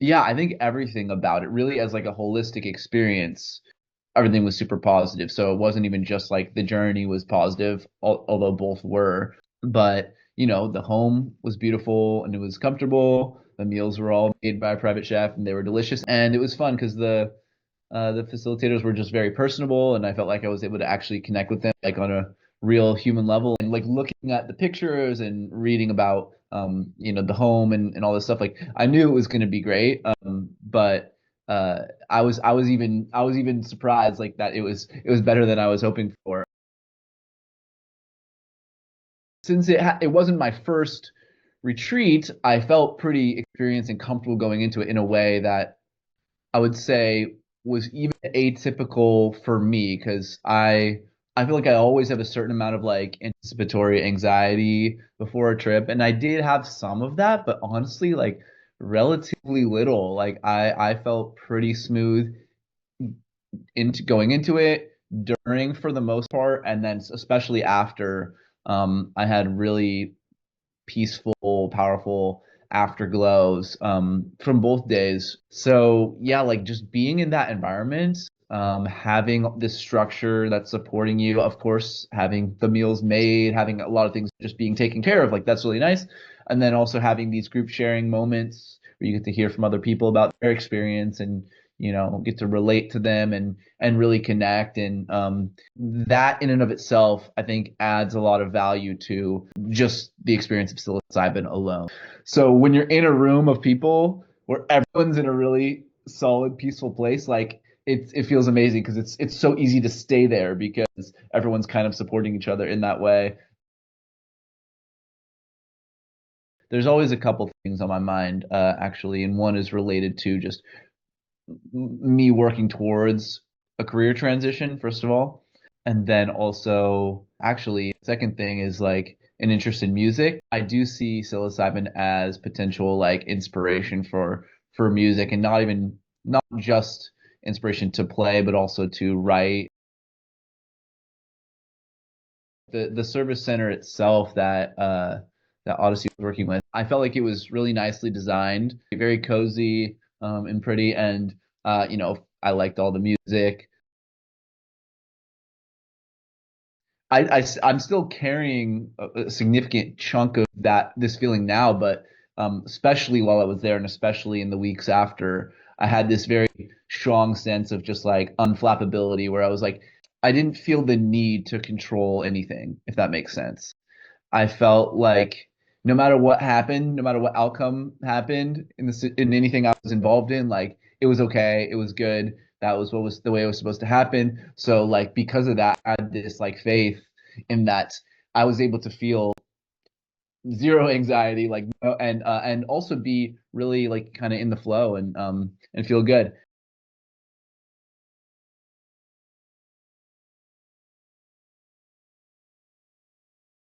Yeah, I think everything about it really as like a holistic experience, everything was super positive. So it wasn't even just like the journey was positive, although both were. But, the home was beautiful and it was comfortable. The meals were all made by a private chef and they were delicious. And it was fun because the facilitators were just very personable, and I felt like I was able to actually connect with them like on a real human level. And like looking at the pictures and reading about the home and all this stuff, like I knew it was going to be great. But I was even surprised like that it was better than I was hoping for. Since it wasn't my first retreat, I felt pretty experienced and comfortable going into it in a way that I would say was even atypical for me because I feel like I always have a certain amount of like anticipatory anxiety before a trip, and I did have some of that, but honestly, like relatively little. Like I felt pretty smooth into going into it, during for the most part, and then especially after. I had really peaceful, powerful afterglows from both days. So yeah, like just being in that environment, having this structure that's supporting you, of course, having the meals made, having a lot of things just being taken care of, like that's really nice. And then also having these group sharing moments where you get to hear from other people about their experience and get to relate to them and really connect. And that in and of itself, I think, adds a lot of value to just the experience of psilocybin alone. So when you're in a room of people where everyone's in a really solid, peaceful place, like it feels amazing because it's so easy to stay there because everyone's kind of supporting each other in that way. There's always a couple things on my mind, actually, and one is related to just me working towards a career transition, first of all. And then also, actually, second thing is like an interest in music. I do see psilocybin as potential like inspiration for music, and not just inspiration to play, but also to write. The service center itself that Odyssey was working with, I felt like it was really nicely designed, very cozy, and pretty, and I liked all the music. I'm still carrying a significant chunk of this feeling now, but especially while I was there, and especially in the weeks after, I had this very strong sense of just like unflappability, where I was like, I didn't feel the need to control anything, if that makes sense. I felt like no matter what happened, no matter what outcome happened in anything I was involved in, like it was okay, it was good. That was what was the way it was supposed to happen. So like because of that, I had this like faith in that I was able to feel zero anxiety, like and also be really like kind of in the flow and feel good.